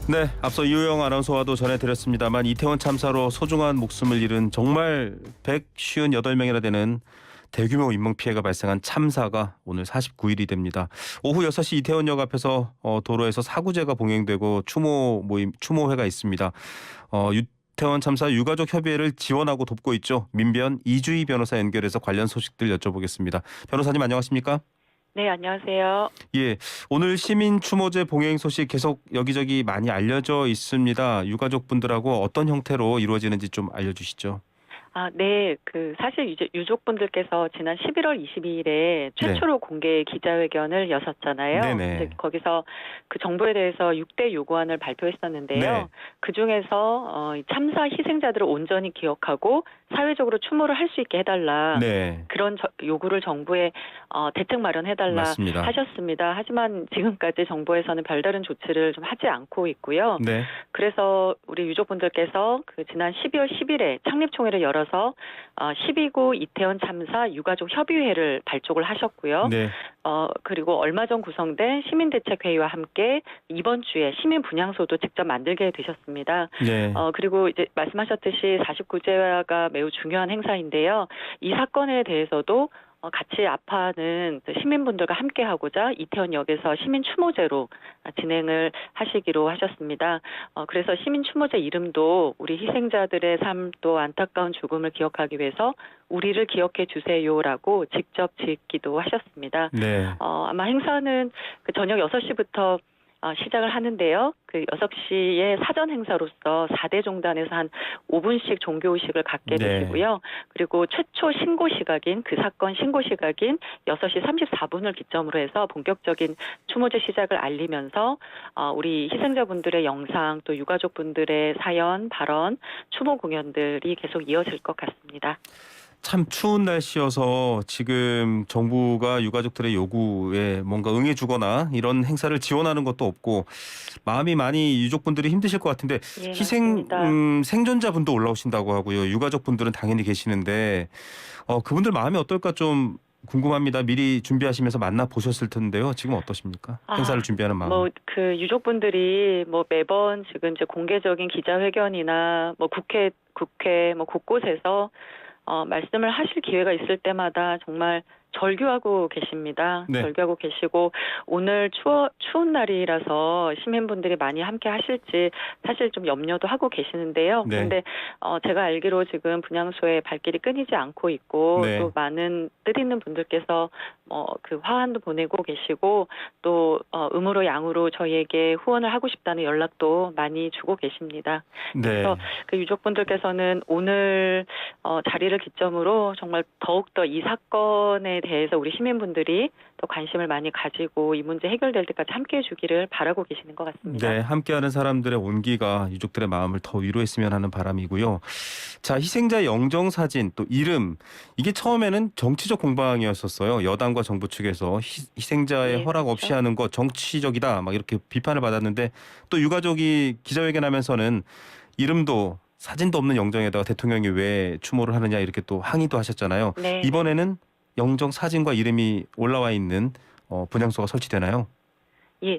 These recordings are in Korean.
네, 앞서 이호영 아나운서와도 전해드렸습니다만 이태원 참사로 소중한 목숨을 잃은 정말 158명이나 되는 대규모 인명피해가 발생한 참사가 오늘 49일이 됩니다. 오후 6시 이태원역 앞에서 도로에서 사구제가 봉행되고 추모회가 있습니다. 이태원 참사 유가족 협의회를 지원하고 돕고 있죠. 민변 이주희 변호사 연결해서 관련 소식들 여쭤보겠습니다. 변호사님 안녕하십니까? 네, 안녕하세요. 예, 오늘 시민 추모제 봉행 소식 계속 여기저기 많이 알려져 있습니다. 유가족분들하고 어떤 형태로 이루어지는지 좀 알려주시죠. 네. 사실 이제 유족분들께서 지난 11월 22일에 최초로 공개 기자회견을 여셨잖아요. 네네. 이제 거기서 그 정부에 대해서 6대 요구안을 발표했었는데요. 네. 그중에서 이 참사 희생자들을 온전히 기억하고 사회적으로 추모를 할 수 있게 해달라. 네. 그런 요구를 정부에 대책 마련해달라 맞습니다. 하셨습니다. 하지만 지금까지 정부에서는 별다른 조치를 좀 하지 않고 있고요. 네. 그래서 우리 유족분들께서 지난 12월 10일에 창립총회를 열어서 12구 이태원 참사 유가족 협의회를 발족을 하셨고요. 네. 그리고 얼마 전 구성된 시민대책회의와 함께 이번 주에 시민 분향소도 직접 만들게 되셨습니다. 네. 그리고 이제 말씀하셨듯이 49제가 매우 중요한 행사인데요. 이 사건에 대해서도 같이 아파하는 시민분들과 함께하고자 이태원역에서 시민 추모제로 진행을 하시기로 하셨습니다. 그래서 시민 추모제 이름도 우리 희생자들의 삶 또 안타까운 죽음을 기억하기 위해서 우리를 기억해 주세요라고 직접 짓기도 하셨습니다. 네. 아마 행사는 저녁 6시부터 시작을 하는데요. 6시에 사전 행사로서 4대 종단에서 한 5분씩 종교의식을 갖게 네. 되시고요. 그리고 최초 신고 시각인 그 사건 신고 시각인 6시 34분을 기점으로 해서 본격적인 추모제 시작을 알리면서 우리 희생자분들의 영상 또 유가족분들의 사연, 발언, 추모 공연들이 계속 이어질 것 같습니다. 참 추운 날씨여서 지금 정부가 유가족들의 요구에 뭔가 응해주거나 이런 행사를 지원하는 것도 없고 마음이 많이 유족분들이 힘드실 것 같은데 예, 희생 맞습니다. 생존자분도 올라오신다고 하고요. 유가족분들은 당연히 계시는데 그분들 마음이 어떨까 좀 궁금합니다. 미리 준비하시면서 만나 보셨을 텐데요. 지금 어떠십니까? 행사를 준비하는 마음. 유족분들이 매번 지금 이제 공개적인 기자회견이나 국회 곳곳에서 말씀을 하실 기회가 있을 때마다 정말 절규하고 계십니다. 네. 절규하고 계시고 오늘 추운 날이라서 시민분들이 많이 함께 하실지 사실 좀 염려도 하고 계시는데요. 네. 그런데 제가 알기로 지금 분향소에 발길이 끊이지 않고 있고 네. 또 많은 뜻 있는 분들께서 화환도 보내고 계시고 또 음으로 양으로 저희에게 후원을 하고 싶다는 연락도 많이 주고 계십니다. 네. 그래서 유족분들께서는 오늘 자리를 기점으로 정말 더욱더 이 사건에 대해서 우리 시민분들이 더 관심을 많이 가지고 이 문제 해결될 때까지 함께해 주기를 바라고 계시는 것 같습니다. 네, 함께하는 사람들의 온기가 유족들의 마음을 더 위로했으면 하는 바람이고요. 자, 희생자 영정 사진 또 이름 이게 처음에는 정치적 공방이었었어요. 여당과 정부 측에서 희생자의 네, 허락 없이 그렇죠. 하는 거 정치적이다 막 이렇게 비판을 받았는데 또 유가족이 기자회견하면서는 이름도 사진도 없는 영정에다가 대통령이 왜 추모를 하느냐 이렇게 또 항의도 하셨잖아요. 네. 이번에는 영정 사진과 이름이 올라와 있는 분향소가 설치되나요? 예,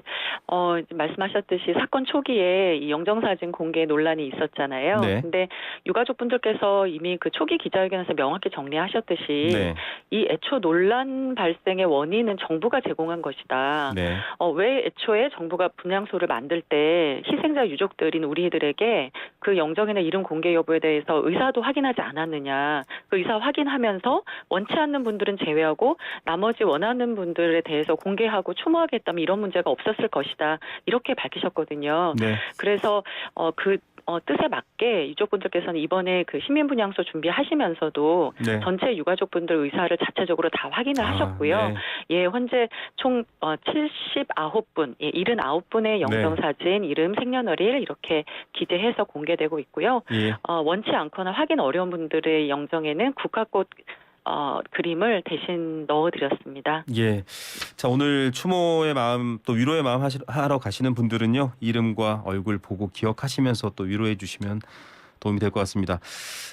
말씀하셨듯이 사건 초기에 이 영정사진 공개 논란이 있었잖아요. 네. 근데 유가족분들께서 이미 그 초기 기자회견에서 명확히 정리하셨듯이 네. 이 애초 논란 발생의 원인은 정부가 제공한 것이다. 네. 왜 애초에 정부가 분향소를 만들 때 희생자 유족들인 우리들에게 그 영정이나 이름 공개 여부에 대해서 의사도 확인하지 않았느냐. 그 의사 확인하면서 원치 않는 분들은 제외하고 나머지 원하는 분들에 대해서 공개하고 추모하겠다면 이런 문제가 없었을 것이다. 이렇게 밝히셨거든요. 네. 그래서 뜻에 맞게 유족분들께서는 이번에 시민분향소 준비하시면서도 네. 전체 유가족분들 의사를 자체적으로 다 확인을 하셨고요. 네. 예, 현재 총 79분, 79분의 영정사진, 이름, 생년월일 이렇게 기재해서 공개되고 있고요. 예. 원치 않거나 확인 어려운 분들의 영정에는 국화꽃 그림을 대신 넣어드렸습니다. 예. 자, 오늘 추모의 마음 또 위로의 마음 하러 가시는 분들은요. 이름과 얼굴 보고 기억하시면서 또 위로해 주시면 도움이 될 것 같습니다.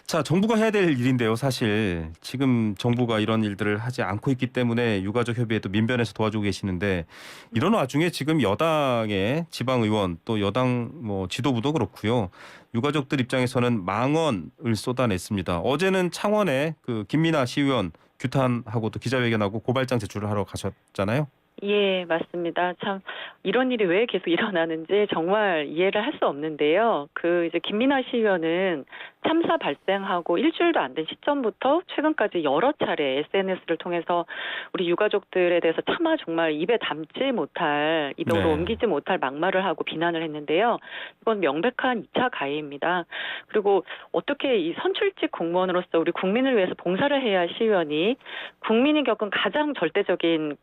자, 정부가 해야 될 일인데요. 사실 지금 정부가 이런 일들을 하지 않고 있기 때문에 유가족 협의회도 민변에서 도와주고 계시는데 이런 와중에 지금 여당의 지방 의원 또 여당 뭐 지도부도 그렇고요. 유가족들 입장에서는 망언을 쏟아냈습니다. 어제는 창원에 그 김민아 시의원 규탄하고 또 기자회견하고 고발장 제출을 하러 가셨잖아요. 예, 맞습니다. 참 이런 일이 왜 계속 일어나는지 정말 이해를 할 수 없는데요. 그 이제 김민아 시의원은 참사 발생하고 일주일도 안 된 시점부터 최근까지 여러 차례 SNS를 통해서 우리 유가족들에 대해서 차마 정말 입에 담지 못할, 입으로 네. 옮기지 못할 막말을 하고 비난을 했는데요. 이건 명백한 2차 가해입니다. 그리고 어떻게 이 선출직 공무원으로서 우리 국민을 위해서 봉사를 해야 할 시의원이 국민이 겪은 가장 절대적인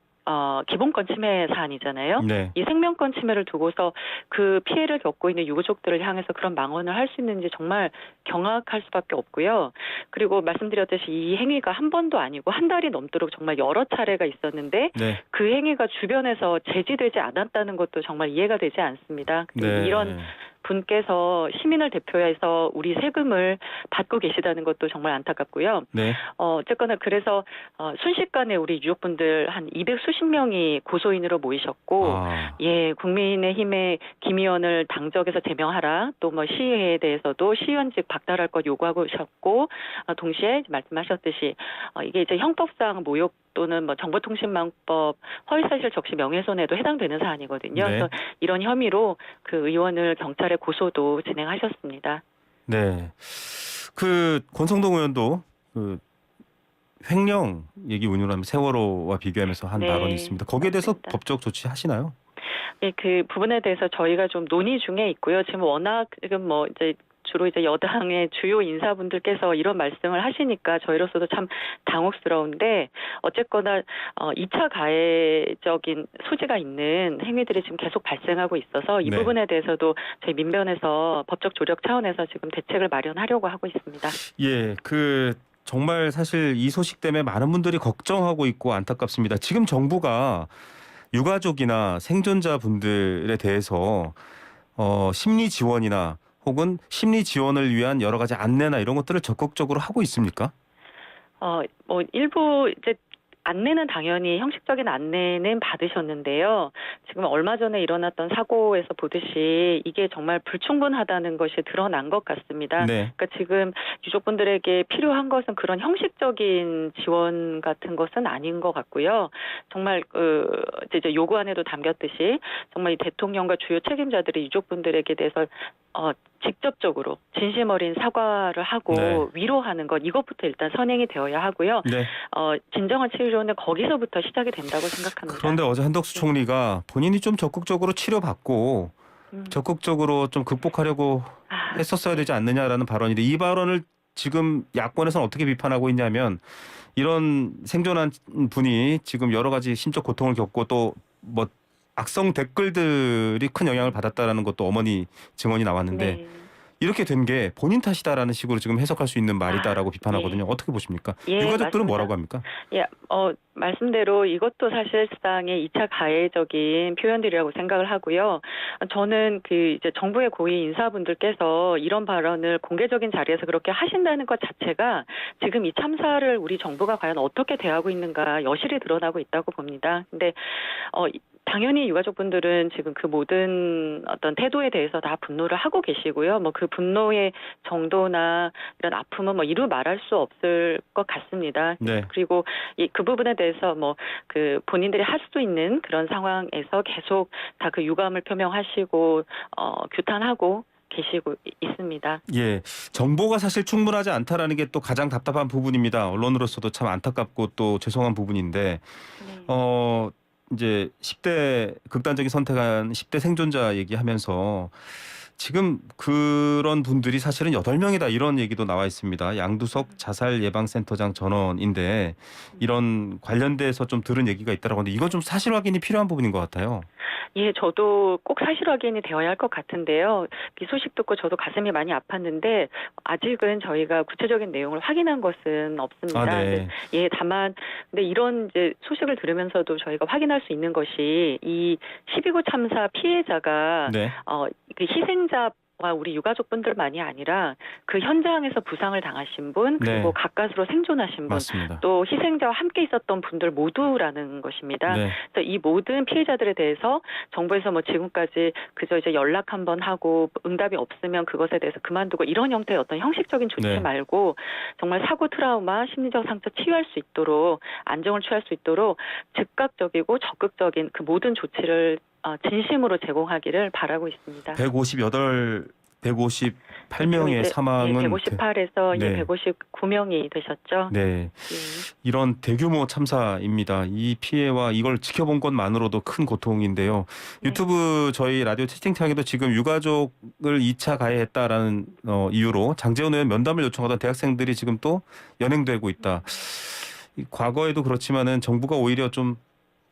기본권 침해 사안이잖아요. 네. 이 생명권 침해를 두고서 그 피해를 겪고 있는 유가족들을 향해서 그런 망언을 할 수 있는지 정말 경악할 수밖에 없고요. 그리고 말씀드렸듯이 이 행위가 한 번도 아니고 한 달이 넘도록 정말 여러 차례가 있었는데 네. 그 행위가 주변에서 제지되지 않았다는 것도 정말 이해가 되지 않습니다. 네. 이런 분께서 시민을 대표해서 우리 세금을 받고 계시다는 것도 정말 안타깝고요. 네. 어쨌거나 그래서 순식간에 우리 유족분들 한 200수십 명이 고소인으로 모이셨고 예, 국민의힘의 김 의원을 당적에서 제명하라. 또 뭐 시의회에 대해서도 시의원직 박탈할 것 요구하고 오셨고 동시에 말씀하셨듯이 이게 이제 형법상 모욕 또는 뭐 정보통신망법 허위사실 적시 명예훼손에도 해당되는 사안이거든요. 네. 그래서 이런 혐의로 그 의원을 경찰에 고소도 진행하셨습니다. 네. 그 권성동 의원도 그 횡령 얘기 운운하면 세월호와 비교하면서 한 네, 발언이 있습니다. 거기에 대해서 맞습니다. 법적 조치 하시나요? 예, 그 부분에 대해서 저희가 좀 논의 중에 있고요. 지금 워낙 지금 뭐 이제 주로 이제 여당의 주요 인사분들께서 이런 말씀을 하시니까 저희로서도 참 당혹스러운데 어쨌거나 2차 가해적인 소지가 있는 행위들이 지금 계속 발생하고 있어서 이 네. 부분에 대해서도 저희 민변에서 법적 조력 차원에서 지금 대책을 마련하려고 하고 있습니다. 예, 그 정말 사실 이 소식 때문에 많은 분들이 걱정하고 있고 안타깝습니다. 지금 정부가 유가족이나 생존자 분들에 대해서 심리 지원이나 혹은 심리 지원을 위한 여러 가지 안내나 이런 것들을 적극적으로 하고 있습니까? 뭐 일부 이제 안내는 당연히 형식적인 안내는 받으셨는데요. 지금 얼마 전에 일어났던 사고에서 보듯이 이게 정말 불충분하다는 것이 드러난 것 같습니다. 네. 그러니까 지금 유족분들에게 필요한 것은 그런 형식적인 지원 같은 것은 아닌 것 같고요. 정말 이제 요구안에도 담겼듯이 정말 이 대통령과 주요 책임자들이 유족분들에게 대해서 직접적으로 진심 어린 사과를 하고 네. 위로하는 것 이것부터 일단 선행이 되어야 하고요. 네. 진정한 치료는 거기서부터 시작이 된다고 생각합니다. 그런데 어제 한덕수 총리가 본인이 좀 적극적으로 치료받고 적극적으로 좀 극복하려고 했었어야 되지 않느냐라는 발언인데 이 발언을 지금 야권에서는 어떻게 비판하고 있냐면 이런 생존한 분이 지금 여러 가지 심적 고통을 겪고 또 뭐 악성 댓글들이 큰 영향을 받았다라는 것도 어머니 증언이 나왔는데 네. 이렇게 된 게 본인 탓이다라는 식으로 지금 해석할 수 있는 말이다라고 비판하거든요. 예. 어떻게 보십니까? 예, 유가족들은 맞습니다. 뭐라고 합니까? 예, 말씀대로 이것도 사실상의 2차 가해적인 표현들이라고 생각을 하고요. 저는 그 이제 정부의 고위 인사분들께서 이런 발언을 공개적인 자리에서 그렇게 하신다는 것 자체가 지금 이 참사를 우리 정부가 과연 어떻게 대하고 있는가 여실히 드러나고 있다고 봅니다. 근데 당연히 유가족분들은 지금 그 모든 어떤 태도에 대해서 다 분노를 하고 계시고요. 뭐 그 분노의 정도나 이런 아픔은 뭐 이루 말할 수 없을 것 같습니다. 네. 그리고 그 부분에 대해서 뭐 그 본인들이 할 수 있는 그런 상황에서 계속 다 그 유감을 표명하시고 규탄하고 계시고 있습니다. 예, 정보가 사실 충분하지 않다라는 게 또 가장 답답한 부분입니다. 언론으로서도 참 안타깝고 또 죄송한 부분인데 이제 10대 극단적인 선택한 10대 생존자 얘기하면서 지금 그런 분들이 사실은 8명이다 이런 얘기도 나와 있습니다. 양두석 자살예방센터장 전원인데 이런 관련돼서 좀 들은 얘기가 있다라고 하는데 이건 좀 사실 확인이 필요한 부분인 것 같아요. 예, 저도 꼭 사실 확인이 되어야 할 것 같은데요. 이 소식 듣고 저도 가슴이 많이 아팠는데 아직은 저희가 구체적인 내용을 확인한 것은 없습니다. 네. 예, 다만 근데 이런 이제 소식을 들으면서도 저희가 확인할 수 있는 것이 이 12구 참사 피해자가 네. 그 희생자 우리 유가족분들만이 아니라 그 현장에서 부상을 당하신 분 그리고 네. 가까스로 생존하신 분 맞습니다. 또 희생자와 함께 있었던 분들 모두라는 것입니다. 네. 그래서 이 모든 피해자들에 대해서 정부에서 뭐 지금까지 그저 이제 연락 한번 하고 응답이 없으면 그것에 대해서 그만두고 이런 형태의 어떤 형식적인 조치 네. 말고 정말 사고 트라우마, 심리적 상처 치유할 수 있도록 안정을 취할 수 있도록 즉각적이고 적극적인 그 모든 조치를 진심으로 제공하기를 바라고 있습니다. 158명의 사망은 158에서 네. 159명이 되셨죠. 네. 예. 이런 대규모 참사입니다. 이 피해와 이걸 지켜본 것만으로도 큰 고통인데요. 네. 유튜브 저희 라디오 채팅창에도 지금 유가족을 2차 가해했다라는 이유로 장제원 의원 면담을 요청하던 대학생들이 지금 또 연행되고 있다. 과거에도 그렇지만은 정부가 오히려 좀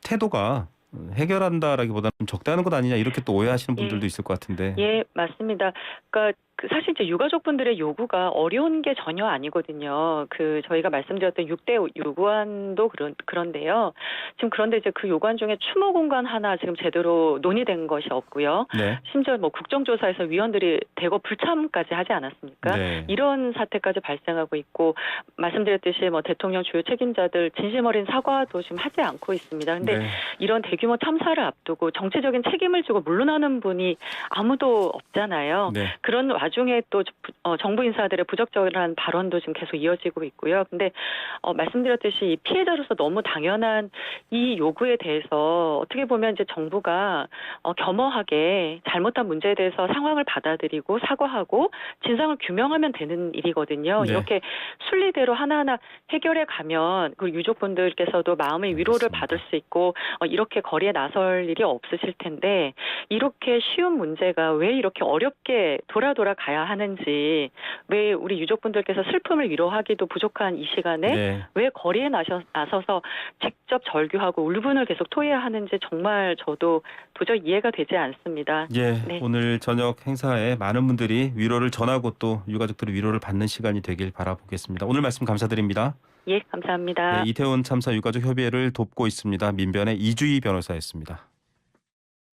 태도가 해결한다라기보다는 좀 적다는 것 아니냐 이렇게 또 오해하시는 분들도 있을 것 같은데. 예, 맞습니다. 그러니까 사실 이제 유가족분들의 요구가 어려운 게 전혀 아니거든요. 저희가 말씀드렸던 6대 요구안도 그런데요. 지금 그런데 이제 그 요구안 중에 추모 공간 하나 지금 제대로 논의된 것이 없고요. 네. 심지어 뭐 국정조사에서 위원들이 대거 불참까지 하지 않았습니까? 네. 이런 사태까지 발생하고 있고 말씀드렸듯이 뭐 대통령 주요 책임자들 진심 어린 사과도 지금 하지 않고 있습니다. 근데 네. 이런 대규모 참사를 앞두고 정치적인 책임을 지고 물러나는 분이 아무도 없잖아요. 네. 그런 와중에 또 정부 인사들의 부적절한 발언도 지금 계속 이어지고 있고요. 근데 말씀드렸듯이 이 피해자로서 너무 당연한 이 요구에 대해서 어떻게 보면 이제 정부가 겸허하게 잘못한 문제에 대해서 상황을 받아들이고 사과하고 진상을 규명하면 되는 일이거든요. 네. 이렇게 순리대로 하나하나 해결해 가면 그 유족분들께서도 마음의 위로를 알겠습니다. 받을 수 있고 이렇게 거리에 나설 일이 없으실 텐데 이렇게 쉬운 문제가 왜 이렇게 어렵게 돌아 가야 하는지 왜 우리 유족분들께서 슬픔을 위로하기도 부족한 이 시간에 네. 왜 거리에 나서서 직접 절규하고 울분을 계속 토해야 하는지 정말 저도 도저히 이해가 되지 않습니다. 예, 네. 오늘 저녁 행사에 많은 분들이 위로를 전하고 또 유가족들의 위로를 받는 시간이 되길 바라보겠습니다. 오늘 말씀 감사드립니다. 예, 감사합니다. 네, 이태원 참사 유가족 협의회를 돕고 있습니다. 민변의 이주희 변호사였습니다.